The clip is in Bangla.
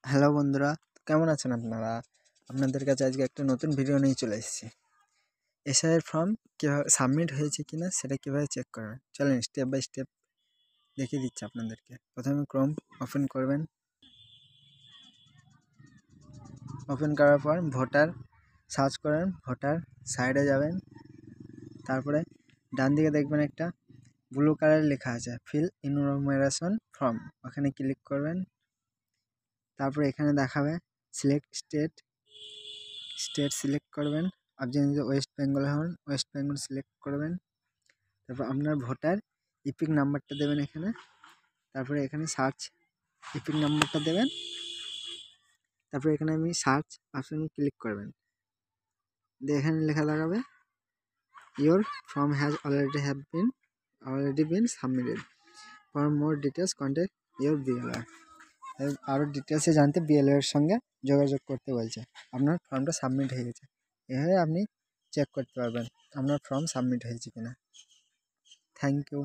হ্যালো বন্ধুরা, কেমন আছেন আপনারা? আপনাদের কাছে আজকে একটা নতুন ভিডিও নিয়ে চলে এসেছি। এসআইয়ের ফর্ম কীভাবে সাবমিট হয়েছে কিনা সেটা কীভাবে চেক করবেন, চলেন স্টেপ বাই স্টেপ দেখিয়ে দিচ্ছি আপনাদেরকে। প্রথমে ক্রোম ওপেন করবেন। ওপেন করার পর ভোটার সার্চ করেন, ভোটার সাইডে যাবেন, তারপরে ডান দিকে দেখবেন একটা ব্লু কালার লেখা আছে ফিল ইনফরমেশন ফর্ম, ওখানে ক্লিক করবেন। তারপরে এখানে দেখাবে সিলেক্ট স্টেট সিলেক্ট করবেন। আপনি যদি ওয়েস্ট বেঙ্গল হন ওয়েস্ট বেঙ্গল সিলেক্ট করবেন। তারপর আপনার ভোটার ইপিক নাম্বারটা দেবেন এখানে। তারপরে এখানে সার্চ ইপিক নাম্বারটা দেবেন। তারপরে এখানে আপনি সার্চ অপশানে ক্লিক করবেন, দিয়ে এখানে লেখা লাগাবে your form has already been submitted, for more details contact your BLR. আরও ডিটেলসে জানতে বিএলআর সঙ্গে যোগাযোগ করতে বলছে। আপনার ফর্মটা সাবমিট হয়ে গেছে। এভাবে আপনি চেক করতে পারবেন আপনার ফর্ম সাবমিট হয়েছে কিনা। Thank you.